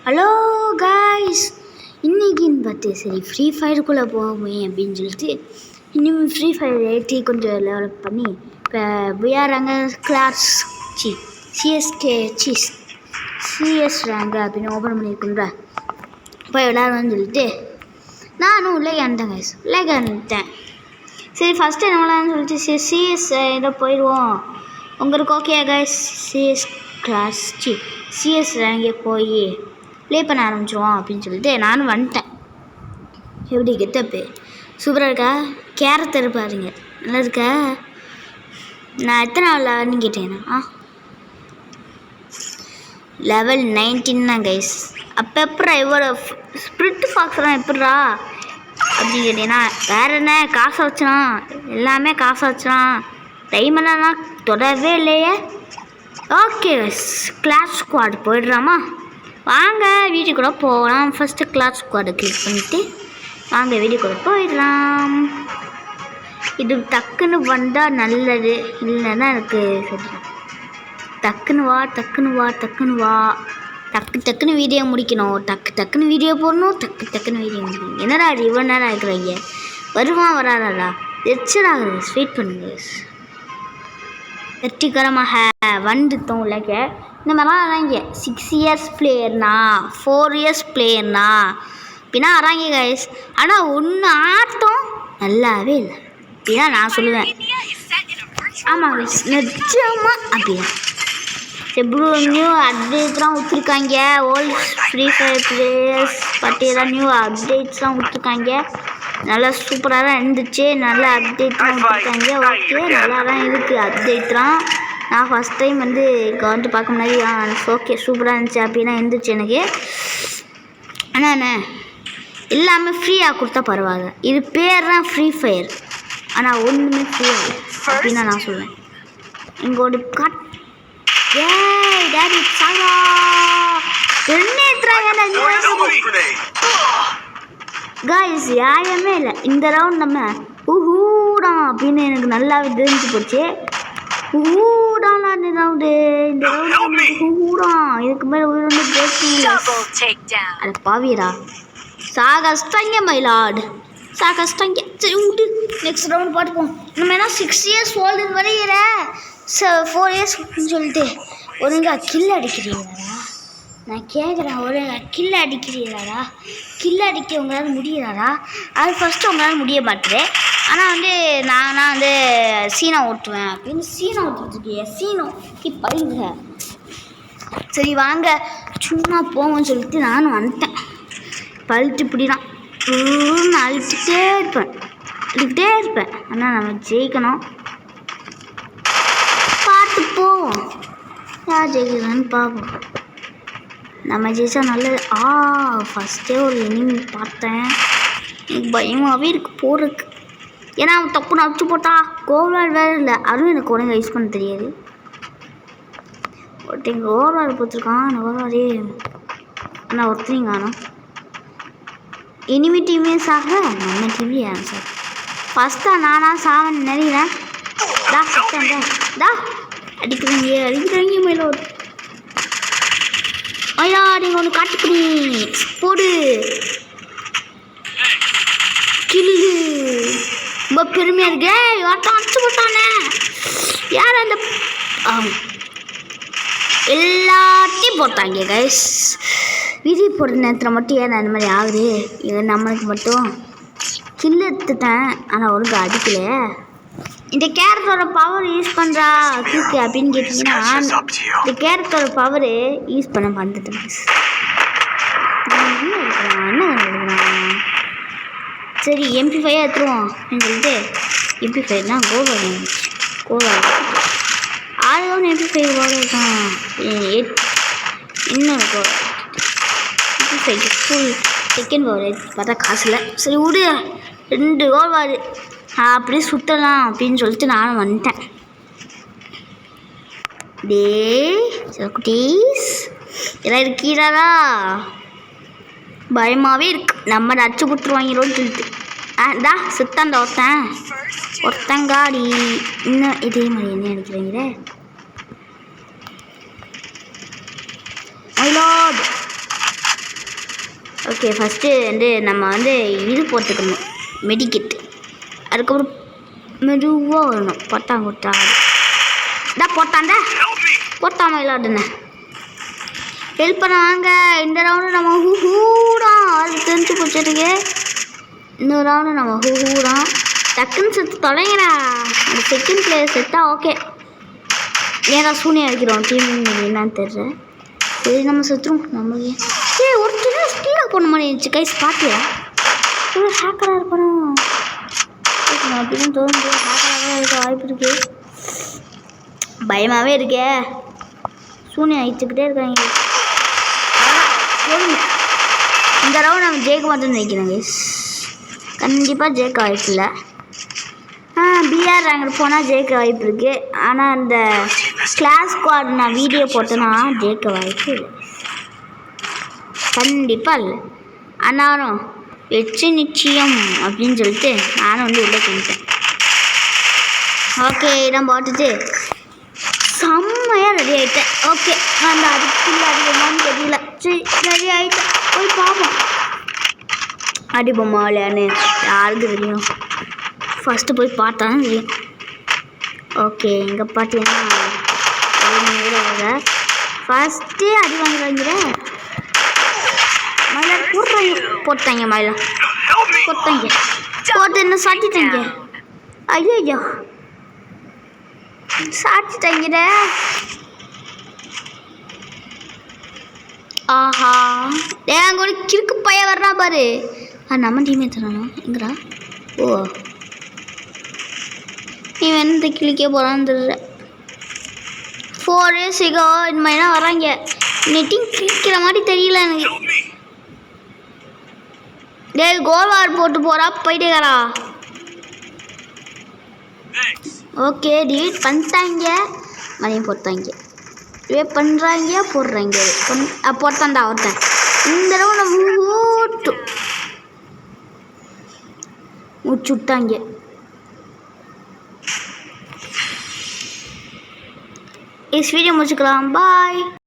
Hello guys, இன்றைக்கின்னு பார்த்து சரி free ஃபயருக்குள்ளே போவோமே அப்படின்னு சொல்லிட்டு இன்னும் ஃப்ரீ ஃபயர் ஏற்றி கொஞ்சம் டெவலப் பண்ணி இப்போ VR rank class CS rank அப்படின்னு ஓப்பன் பண்ணியிருக்கோம்ல. இப்போ விளையாடுன்னு சொல்லிட்டு நானும் உள்ளே இறந்தேன் காய்ஸ், உள்ளே இறந்துட்டேன். சரி ஃபஸ்ட்டு என்ன விளையாடுன்னு சொல்லிட்டு சிஎஸ் ஏதோ போயிடுவோம். உங்களுக்கு ஓகே காய்ஸ், சிஎஸ் ரேங்கே போய் ப்ளே பண்ண ஆரம்பிச்சிடுவோம் அப்படின்னு சொல்லிட்டு நானும் வந்துட்டேன். எப்படி கெட்டப்பு சூப்பராக இருக்கா? கேரக்டர் பாருங்க, நல்லா இருக்கா? நான் எத்தனை நாள் விளாட்னு கேட்டேன்னா லெவல் 19 தான் கைஸ். அப்போ எப்படா இவ்வளோ ஸ்பிரிட் ஃபாக்ஸ்லாம் எப்பட்றா அப்படின்னு கேட்டீங்கன்னா வேறு என்ன, காசை வச்சுலாம் எல்லாமே காசை வச்சுலாம் டைமெல்லாம் தொடரவே இல்லையே. ஓகே கிளாஸ் ஸ்குவாட் போயிடுறாமா, வாங்க வீட்டுக்குள்ளே போகலாம். ஃபஸ்ட்டு கிளாஸ் ஸ்குவாடை கிளிக் பண்ணிவிட்டு வாங்க வீட்டுக்குள்ளே போயிடலாம். இது டக்குன்னு வந்தால் நல்லது, இல்லைன்னா எனக்கு சொல்லலாம். டக்குன்னு வா டக்குன்னு வீடியோ முடிக்கணும், டக்குன்னு வீடியோ போடணும், டக்குன்னு வீடியோ முடிக்கணும். என்னடா அது இவ்வளோ நேரம் இருக்கிறீங்க? வருவான் வராதா? எச்சராக வெயிட் பண்ணுங்க. வெற்றிகரமாக வந்துட்டோம். இல்லைங்க இந்த மாதிரிலாம் வராங்க 6 இயர்ஸ் பிளேயர்னா 4 இயர்ஸ் பிளேயர்னா அப்படின்னா வராங்க கைஸ். ஆனால் ஒன்று ஆட்டம் நல்லாவே இல்லை அப்படின்னா நான் சொல்லுவேன். ஆமாம் கைஸ், நிஜமாக அப்படின்னா எவ்வளோ நியூ அப்டேட்லாம் விட்டுருக்காங்க. ஓல்டு ஃப்ரீ ஃபயர் பிளேயர்ஸ் பற்றியெல்லாம் நியூ அப்டேட்ஸ்லாம் விட்டுருக்காங்க. நல்லா சூப்பராக தான் இருந்துச்சு, நல்ல அப்டேட்லாம் விட்டுருக்காங்க. ஓகே நல்லா தான் இருக்குது அப்டேட்லாம். நான் ஃபஸ்ட் டைம் வந்து கவர்ந்து பார்க்க முன்னாடி ஓகே சூப்பராக இருந்துச்சு அப்படின்னா இருந்துச்சு எனக்கு. ஆனால் என்ன எல்லாமே ஃப்ரீயாக கொடுத்தா பரவாயில்ல. இது பேர் தான் ஃப்ரீ ஃபயர், ஆனால் ஒன்றுமே ஃப்ரீயாக அப்படின்னா நான் சொல்லுவேன். இங்கோட டேடி சாகா காய்ஸ் யாருமே இல்லை இந்த ரவுண்ட். நம்ம ஊடா அப்படின்னு எனக்கு நல்லாவே தெரிஞ்சு போச்சு. ஊடானா இந்த ரவுண்டு ஊடா இதுக்கு மேலே உயிர் வந்து அது பாவீரா சாகஸ்டாங்க மயிலாடு சாகஸ்டாங்க. சரி விட்டு நெக்ஸ்ட் ரவுண்ட் பார்த்துப்போம். நம்ம என்ன 6 இயர்ஸ் ஓல்டு வரைகிற 4 இயர்ஸ் சொல்லிட்டு ஒருங்க கில் அடிக்கிறீங்களா? நான் கேட்குறேன், ஒரு கில் அடிக்கிறீங்களா? கில் அடிக்க உங்களால் முடியலாடா? அது ஃபஸ்ட்டு உங்களால் முடிய மாட்டேது. ஆனால் வந்து நான் வந்து சீனா ஓட்டுவேன் அப்படின்னு சீனா ஓட்டுறதுக்கு சீனோ பழுங்க. சரி வாங்க சும்மா போவோம்னு சொல்லிட்டு நானும் வந்துட்டேன். பழுத்து இப்படிதான் நான் அழுத்துக்கிட்டே இருப்பேன். ஆனால் நம்ம ஜெயிக்கணும், பார்த்து போவோம். யார் ஜெயிக்கிறான்னு பார்ப்போம். நம்ம ஜெயிச்சா நல்லது. ஃபஸ்ட்டே ஒரு எனிமி பார்த்தேன், எனக்கு பயமாகவே இருக்குது போகிறதுக்கு. ஏன்னா அவன் தப்பு அடிச்சு போட்டா கோவால் வேறு இல்லை, அதுவும் எனக்கு உடனே யூஸ் பண்ண தெரியாது. ஒருத்தங்க ஓவரால் போட்டிருக்கான், ஓவராலே ஆனால் ஒருத்தரையும் காணும். எனிமி டீமே சாக நம்ம டீமே யாரும் சார். ஃபஸ்ட்டாக நானா சாவன் நினைக்கிறேன். அடிக்கிறீங்க மேலே ஒரு ஐயா நீங்கள் ஒன்று காட்டுக்குடி போடு கில்லு. ரொம்ப பெருமையாக இருக்கு. ஒருத்தன் அடிச்சு போட்டானே யார் அந்த எல்லாத்தையும் போட்டாங்க கைஸ். விதி போடுற நேரத்தில் மட்டும் ஏன் அந்த மாதிரி ஆகுது? இது நம்மளுக்கு மட்டும் கில்லு எடுத்துட்டேன், ஆனால் ஒழுங்கு அடிக்கல. இந்த கேரக்டரோட பவர் யூஸ் பண்ணுறா தூக்கு அப்படின்னு கேட்டிங்கன்னா இந்த கேரக்டரோட பவர் யூஸ் பண்ண வந்துட்டேன். என்ன சரி MP5 எடுத்துருவோம் அப்படின்னு சொல்லிட்டு MP5 தான் கோவா ஆளுதான் MP5 இருக்கான். இன்னும் MP5 ஃபுல் செகண்ட் பவர் பார்த்தா காசு இல்லை. சரி விடு 2 ஓவர் அப்படியே சுற்றலாம் அப்படின்னு சொல்லிட்டு நானும் வந்துட்டேன். குட்டீஸ் எல்லாம் இருக்கீங்களா? பயமாகவே இருக்கு, நம்ம அடிச்சு கொடுத்துருவாங்களோன்னு சொல்லிட்டு. சுத்தாண்ட ஒருத்தங்காடி இன்னும் இதே மாதிரி என்ன நினைக்கிறீங்களே? ஓகே ஃபஸ்ட்டு வந்து நம்ம வந்து இது போட்டுக்கணும் மெடிக்கெட். அதுக்கப்புறம் மெதுவாக வரணும். போட்டாங்கொட்டா போட்டாண்டா போட்டாமல் விளாடுன ஹெல்ப் பண்ண வாங்க. இந்த ரவுண்டு நம்ம ஹூஹூடான் அது தெரிஞ்சு போச்சுருக்கு. இந்த ரவுண்டு நம்ம ஹூஹூடான் டக்குன்னு செத்து தொலைங்கடா. அந்த செகண்ட் பிளேயர் செத்தா ஓகே. ஏன்னா சூனியம் அடிக்கிறோம் டீம் என்னன்னு தெரியல. சரி நம்ம செத்துரும். நம்மளுக்கு ஒரு சின்ன ஸ்பீடாக போன மாதிரி இருந்துச்சு. கைஸ் பார்த்தியா இவ்வளோ ஹேக்கராக இருக்கணும் அப்படின்னு தோணுது. ஹேக்கராக இருக்க வாய்ப்பு இருக்கு. பயமாகவே இருக்கே. சூனியம் அழிச்சுக்கிட்டே இருக்காங்க. இந்த ரவுண்ட் நம்ம ஜெயிக்க மாட்டோம்னு நினைக்கிறேன் கைஸ். கண்டிப்பாக ஜெயிக்க வாய்ப்பு இல்லை. பிஆர் ரேங்க் போனால் ஜெயிக்க வாய்ப்பு இருக்குது. ஆனால் இந்த கிளாஸ் ஸ்குவாட் நான் வீடியோ போட்டேன்னா ஜெயிக்க வாய்ப்பு இல்லை. கண்டிப்பாக இல்லை. ஆனாலும் வெற்றி நிச்சயம் அப்படின்னு சொல்லிட்டு நானும் வந்து உள்ளே கிட்டேன். ஓகே இடம் போட்டுட்டு செம்மையாக ரெடி ஆகிட்டேன். ஓகே அந்த அதுக்குள்ள அடிப்போமான்னு தெரியல. சரி ரெடி ஆகிட்டேன். போய் பார்ப்போம் அடிப்போமா இல்லையான்னு யாருக்கு தெரியும். ஃபஸ்ட்டு போய் பார்த்தா தான் தெரியும். ஓகே இங்கே பார்த்தீங்கன்னா ஃபஸ்ட்டே அடி வாங்குறாங்கிற மயிலா போட்டாங்க. மயிலா போட்டாங்க போட்டு என்ன சாட்டிட்டாங்க. ஐயோ சாட்டிட்டாங்கிற. ஆஹா என் கூட கிறுக்கு பைய வர்றா பாரு. நம்ம டீமே தரணும் எங்கடா. ஓ நீ வேணும் கிளிக்க போகிறான்னு தெரியல. 4 days ago இந்த மாதிரிலாம் வராங்க. நெட்டிங் கிளிக்கிற மாதிரி தெரியல எனக்கு. டேய் கோல்வார் போட்டு போகிறா போயிட்டேக்காரா. ஓகே டிலீட் பண்ணிட்டாங்க. மதியம் போட்டாங்க. இதே பண்ணுறாங்க போடுறாங்க. போட்டான்டா ஒருத்தன். இந்த தடவை நம்ம ஊட்டு முடிச்சு விட்டாங்க. इस वीडियो मुझे कलाम बाय.